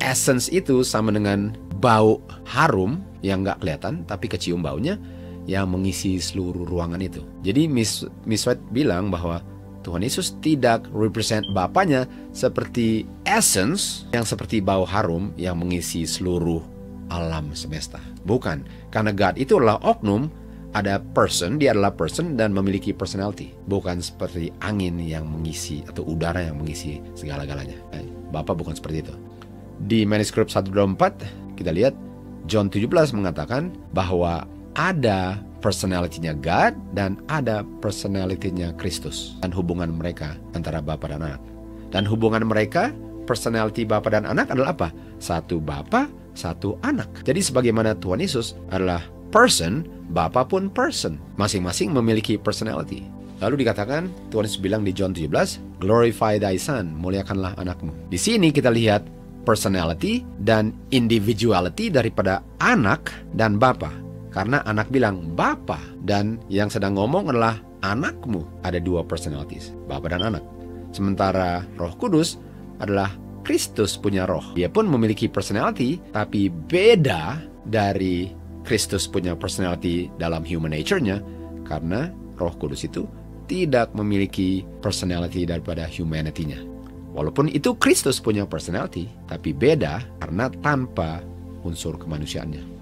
essence itu sama dengan bau harum yang nggak kelihatan, tapi kecium baunya yang mengisi seluruh ruangan itu. Jadi Miss White bilang bahwa Tuhan Yesus tidak represent Bapanya seperti essence yang seperti bau harum yang mengisi seluruh alam semesta. Bukan, karena God itu adalah oknum. Ada person, dia adalah person dan memiliki personality. Bukan seperti angin yang mengisi atau udara yang mengisi segala-galanya. Bapa bukan seperti itu. Di manuskrip 124 kita lihat John 17 mengatakan bahwa ada personality-nya God dan ada personality-nya Kristus. Dan hubungan mereka antara Bapa dan Anak. Dan hubungan mereka, personality Bapa dan Anak adalah apa? Satu Bapa, satu Anak. Jadi sebagaimana Tuhan Yesus adalah person, Bapa pun person. Masing-masing memiliki personality. Lalu dikatakan, Tuhan Yesus bilang di John 17, glorify thy son, muliakanlah anakmu. Di sini kita lihat personality dan individuality daripada anak dan Bapa. Karena anak bilang Bapa, dan yang sedang ngomong adalah anakmu. Ada 2 personalities, Bapa dan Anak. Sementara Roh Kudus adalah Kristus punya roh. Dia pun memiliki personality, tapi beda dari Kristus punya personality dalam human nature-nya, karena Roh Kudus itu tidak memiliki personality daripada humanity-nya. Walaupun itu Kristus punya personality, tapi beda karena tanpa unsur kemanusiaannya.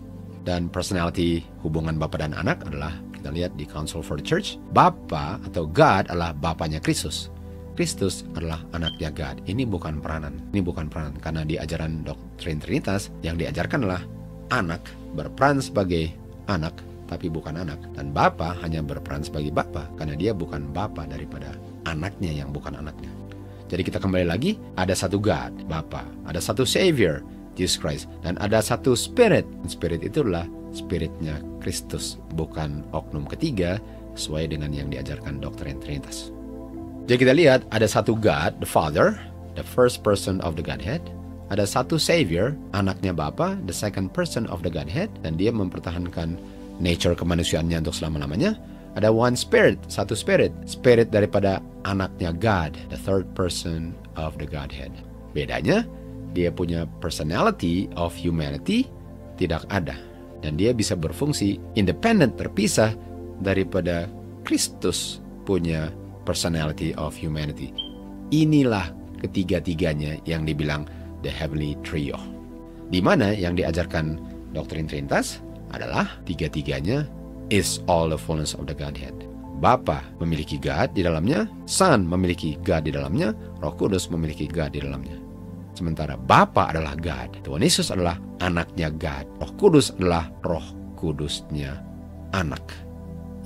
Dan personality hubungan Bapa dan Anak adalah, kita lihat di Council for the Church, Bapa atau God adalah Bapanya Kristus. Kristus adalah anaknya God. Ini bukan peranan. Karena di ajaran doktrin Trinitas yang diajarkan adalah anak berperan sebagai anak, tapi bukan anak. Dan Bapa hanya berperan sebagai Bapa, karena dia bukan Bapa daripada anaknya yang bukan anaknya. Jadi kita kembali lagi, ada satu God, Bapa, ada satu Savior, Jesus Christ, dan ada satu Spirit. Spirit itulah Spiritnya Kristus, bukan oknum ketiga sesuai dengan yang diajarkan doktrin Trinitas. Jadi kita lihat ada satu God, the Father, the first person of the Godhead. Ada satu Savior, anaknya Bapa, the second person of the Godhead, dan dia mempertahankan nature kemanusiaannya untuk selama-lamanya. Ada one Spirit, satu Spirit, Spirit daripada anaknya God, the third person of the Godhead. Bedanya, dia punya personality of humanity tidak ada. Dan dia bisa berfungsi independent, terpisah daripada Kristus punya personality of humanity. Inilah ketiga-tiganya yang dibilang the heavenly trio. Di mana yang diajarkan doktrin Trinitas adalah tiga-tiganya is all the fullness of the Godhead. Bapa memiliki God di dalamnya, Son memiliki God di dalamnya, Roh Kudus memiliki God di dalamnya. Sementara Bapa adalah God, Tuhan Yesus adalah anaknya God, Roh Kudus adalah Roh Kudusnya anak,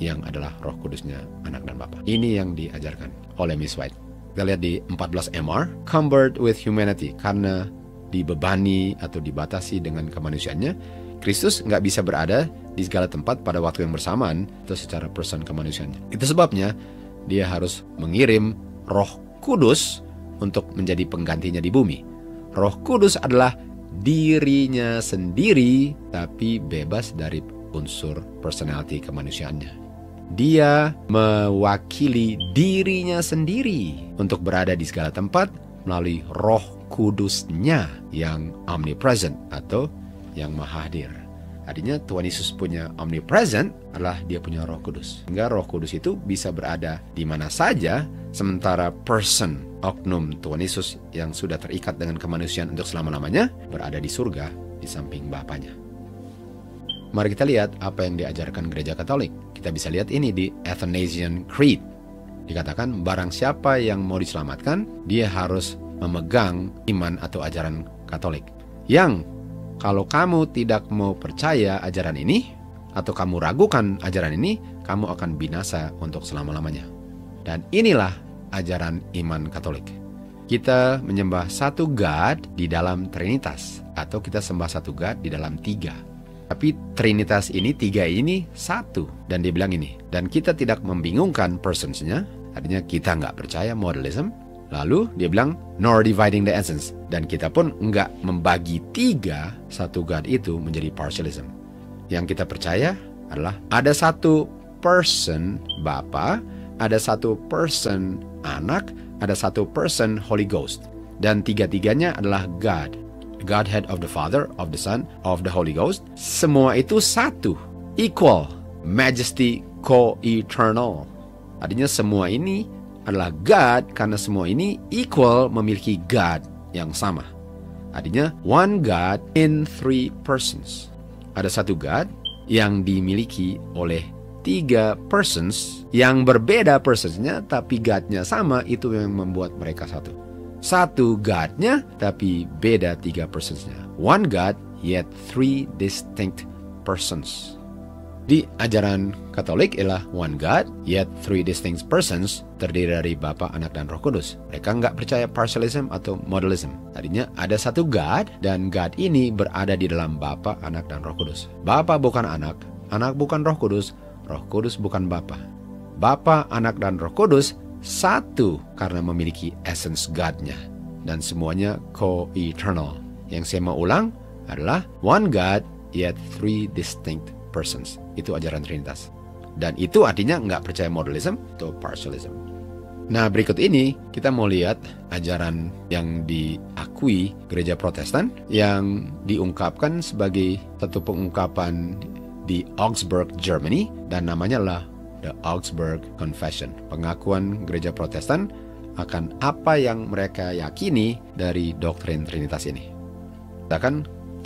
yang adalah Roh Kudusnya anak dan Bapa. Ini yang diajarkan oleh Miss White. Kita lihat di 14 MR, cumbered with humanity, karena dibebani atau dibatasi dengan kemanusiaannya, Kristus nggak bisa berada di segala tempat pada waktu yang bersamaan atau secara person kemanusiaannya. Itu sebabnya dia harus mengirim Roh Kudus untuk menjadi penggantinya di bumi. Roh Kudus adalah dirinya sendiri, tapi bebas dari unsur personality kemanusiaannya. Dia mewakili dirinya sendiri untuk berada di segala tempat melalui Roh Kudusnya yang omnipresent atau yang maha hadir. Artinya Tuhan Yesus punya omnipresent adalah dia punya Roh Kudus. Sehingga Roh Kudus itu bisa berada di mana saja, sementara person, oknum Tuhan Yesus yang sudah terikat dengan kemanusiaan untuk selama-lamanya berada di surga di samping Bapanya. Mari kita lihat apa yang diajarkan Gereja Katolik. Kita bisa lihat ini di Athanasian Creed. Dikatakan barang siapa yang mau diselamatkan, dia harus memegang iman atau ajaran Katolik. Yang kalau kamu tidak mau percaya ajaran ini, atau kamu ragukan ajaran ini, kamu akan binasa untuk selama-lamanya. Dan inilah ajaran iman Katolik. Kita menyembah satu God di dalam Trinitas, atau kita sembah satu God di dalam tiga. Tapi Trinitas ini, tiga ini, satu. Dan dia bilang ini, dan kita tidak membingungkan personsnya, artinya kita nggak percaya modalism. Lalu dia bilang, nor dividing the essence. Dan kita pun enggak membagi tiga satu God itu menjadi partialism. Yang kita percaya adalah ada satu person Bapa, ada satu person Anak, ada satu person Holy Ghost. Dan tiga-tiganya adalah God. Godhead of the Father, of the Son, of the Holy Ghost. Semua itu satu, equal, majesty, co-eternal. Artinya semua ini adalah God karena semua ini equal, memiliki God yang sama. Artinya one God in three persons. Ada satu God yang dimiliki oleh tiga persons yang berbeda personsnya, tapi God-nya sama. Itu yang membuat mereka satu. Satu God-nya tapi beda tiga personsnya. One God yet three distinct persons. Di ajaran Katolik ialah one God, yet three distinct persons, terdiri dari Bapa, Anak, dan Roh Kudus. Mereka nggak percaya partialism atau modalism. Tadinya ada satu God, dan God ini berada di dalam Bapa, Anak, dan Roh Kudus. Bapa bukan Anak bukan Roh Kudus bukan Bapa. Bapa, Anak, dan Roh Kudus satu karena memiliki essence God-nya. Dan semuanya co-eternal. Yang saya mau ulang adalah one God, yet three distinct persons. Itu ajaran Trinitas. Dan itu artinya nggak percaya modalism atau partialism. Nah, berikut ini kita mau lihat ajaran yang diakui Gereja Protestan yang diungkapkan sebagai satu pengungkapan di Augsburg, Germany, dan namanya adalah The Augsburg Confession. Pengakuan Gereja Protestan akan apa yang mereka yakini dari doktrin Trinitas ini.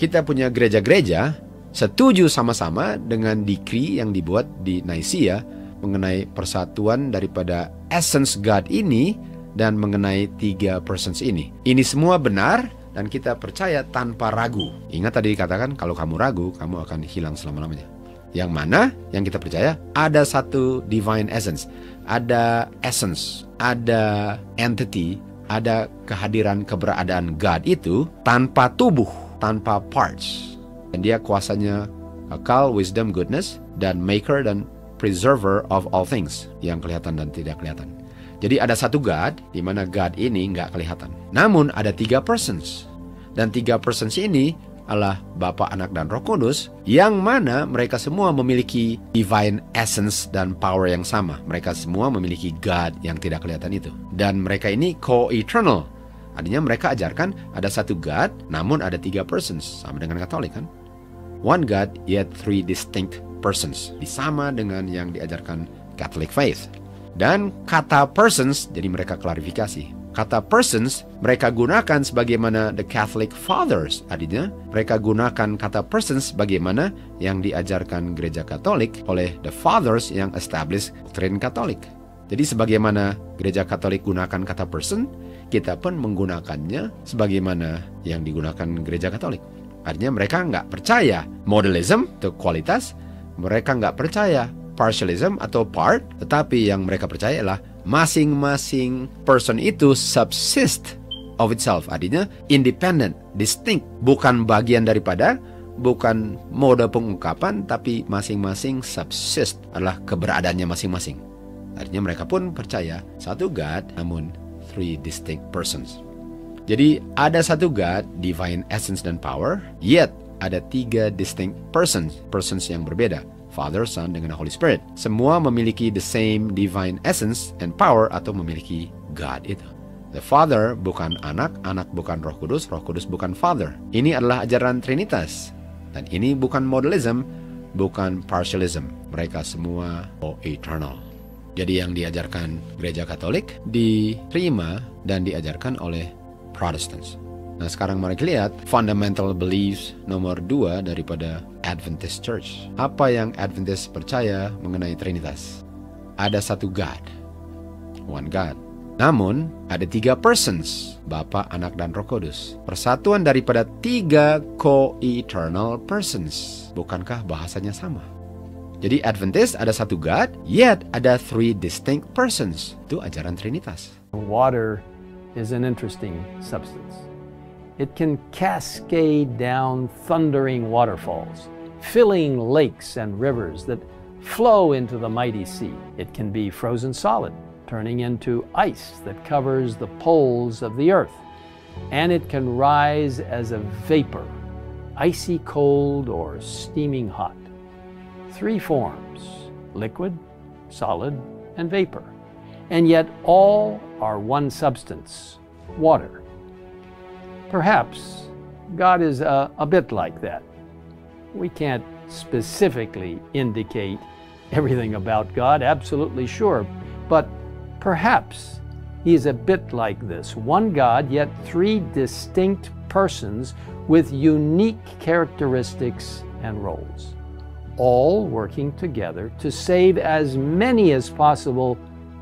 Kita punya gereja-gereja setuju sama-sama dengan decree yang dibuat di Nicaea mengenai persatuan daripada essence God ini dan mengenai 3 persons ini. Ini semua benar dan kita percaya tanpa ragu. Ingat tadi dikatakan kalau kamu ragu, kamu akan hilang selama-lamanya. Yang mana yang kita percaya ada satu divine essence, ada essence, ada entity, ada kehadiran keberadaan God itu tanpa tubuh, tanpa parts. Dan dia kuasanya akal, wisdom, goodness, dan maker dan preserver of all things, yang kelihatan dan tidak kelihatan. Jadi ada satu God, di mana God ini nggak kelihatan. Namun ada 3 persons. Dan 3 persons ini adalah Bapa, Anak, dan Roh Kudus, yang mana mereka semua memiliki divine essence dan power yang sama. Mereka semua memiliki God yang tidak kelihatan itu. Dan mereka ini co-eternal. Artinya mereka ajarkan ada satu God, namun ada 3 persons. Sama dengan Katolik kan? One God, yet 3 distinct persons. Sama dengan yang diajarkan Catholic faith. Dan kata persons, jadi mereka klarifikasi. Kata persons mereka gunakan sebagaimana the Catholic Fathers. Artinya mereka gunakan kata persons bagaimana yang diajarkan gereja Katolik oleh the Fathers yang establish doktrin Katolik. Jadi sebagaimana gereja Katolik gunakan kata person, kita pun menggunakannya sebagaimana yang digunakan gereja Katolik. Artinya mereka nggak percaya modalism atau kualitas, mereka nggak percaya partialism atau part, tetapi yang mereka percaya adalah masing-masing person itu subsist of itself. Artinya independent, distinct, bukan bagian daripada, bukan mode pengungkapan, tapi masing-masing subsist adalah keberadaannya masing-masing. Artinya mereka pun percaya satu God, namun 3 distinct persons. Jadi ada satu God, divine essence dan power, yet ada 3 distinct persons yang berbeda. Father, Son, dengan Holy Spirit. Semua memiliki the same divine essence and power atau memiliki God itu. The Father bukan anak, anak bukan Roh Kudus bukan Father. Ini adalah ajaran Trinitas. Dan ini bukan modalism, bukan partialism. Mereka semua eternal. Jadi yang diajarkan gereja Katolik diterima dan diajarkan oleh Protestants. Nah sekarang mari kita lihat fundamental beliefs nomor 2 daripada Adventist Church. Apa yang Adventist percaya mengenai Trinitas? Ada satu God, one God. Namun ada 3 persons, Bapa, Anak, dan Roh Kudus. Persatuan daripada 3 co-eternal persons. Bukankah bahasanya sama? Jadi Adventist ada satu God, yet ada 3 distinct persons. Itu ajaran Trinitas. Water is an interesting substance. It can cascade down thundering waterfalls, filling lakes and rivers that flow into the mighty sea. It can be frozen solid, turning into ice that covers the poles of the earth. And it can rise as a vapor, icy cold or steaming hot. 3 forms, liquid, solid, and vapor. And yet all are one substance, water. Perhaps God is a bit like that. We can't specifically indicate everything about God, absolutely sure, but perhaps He is a bit like this. One God, yet 3 distinct persons with unique characteristics and roles, all working together to save as many as possible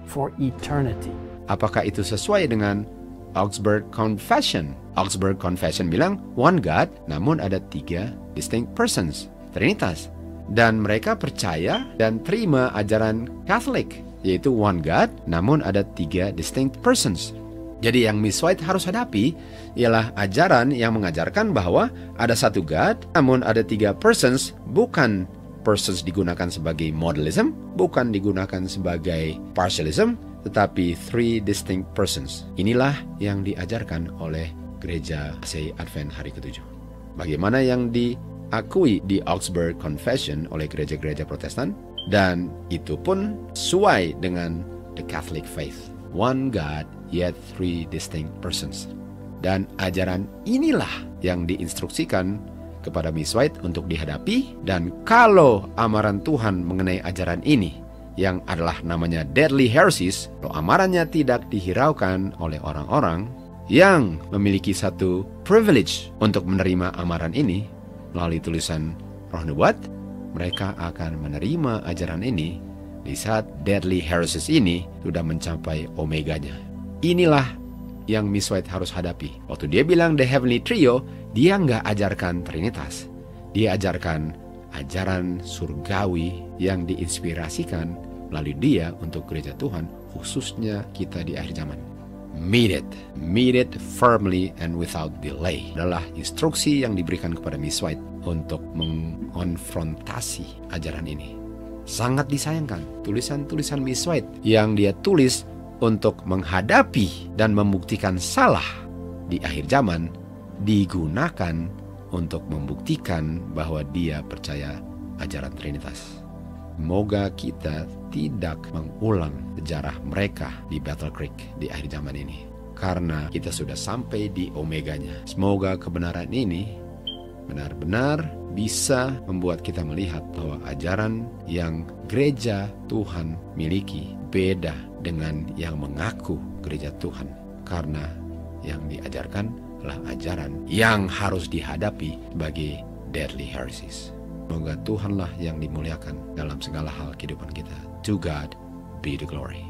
for eternity. Apakah itu sesuai dengan Augsburg Confession? Augsburg Confession bilang one God, namun ada 3 distinct persons, Trinitas. Dan mereka percaya dan terima ajaran Catholic, yaitu one God, namun ada 3 distinct persons. Jadi yang Miss White harus hadapi ialah ajaran yang mengajarkan bahwa ada satu God, namun ada 3 persons, bukan persons digunakan sebagai modalism, bukan digunakan sebagai partialism, tetapi 3 distinct persons. Inilah yang diajarkan oleh gereja ACI Advent hari ke-7. Bagaimana yang diakui di Augsburg Confession oleh gereja-gereja Protestan, dan itu pun sesuai dengan the Catholic faith. One God, yet 3 distinct persons. Dan ajaran inilah yang diinstruksikan kepada Miss White untuk dihadapi, dan kalau amaran Tuhan mengenai ajaran ini yang adalah namanya deadly heresies, kalau amarannya tidak dihiraukan oleh orang-orang yang memiliki satu privilege untuk menerima amaran ini melalui tulisan Roh Nubuat, mereka akan menerima ajaran ini di saat deadly heresies ini sudah mencapai omeganya. Inilah yang Miss White harus hadapi. Waktu dia bilang The Heavenly Trio, dia nggak ajarkan Trinitas. Dia ajarkan ajaran surgawi yang diinspirasikan melalui dia untuk gereja Tuhan, khususnya kita di akhir zaman. Meet it firmly and without delay adalah instruksi yang diberikan kepada Miss White untuk mengkonfrontasi ajaran ini. Sangat disayangkan tulisan-tulisan Miss White yang dia tulis untuk menghadapi dan membuktikan salah di akhir zaman digunakan untuk membuktikan bahwa dia percaya ajaran Trinitas. Semoga kita tidak mengulang sejarah mereka di Battle Creek di akhir zaman ini, karena kita sudah sampai di omeganya. Semoga kebenaran ini benar-benar bisa membuat kita melihat bahwa ajaran yang gereja Tuhan miliki beda dengan yang mengaku gereja Tuhan, karena yang diajarkan adalah ajaran yang harus dihadapi sebagai deadly heresies. Semoga Tuhanlah yang dimuliakan dalam segala hal kehidupan kita. To God be the glory.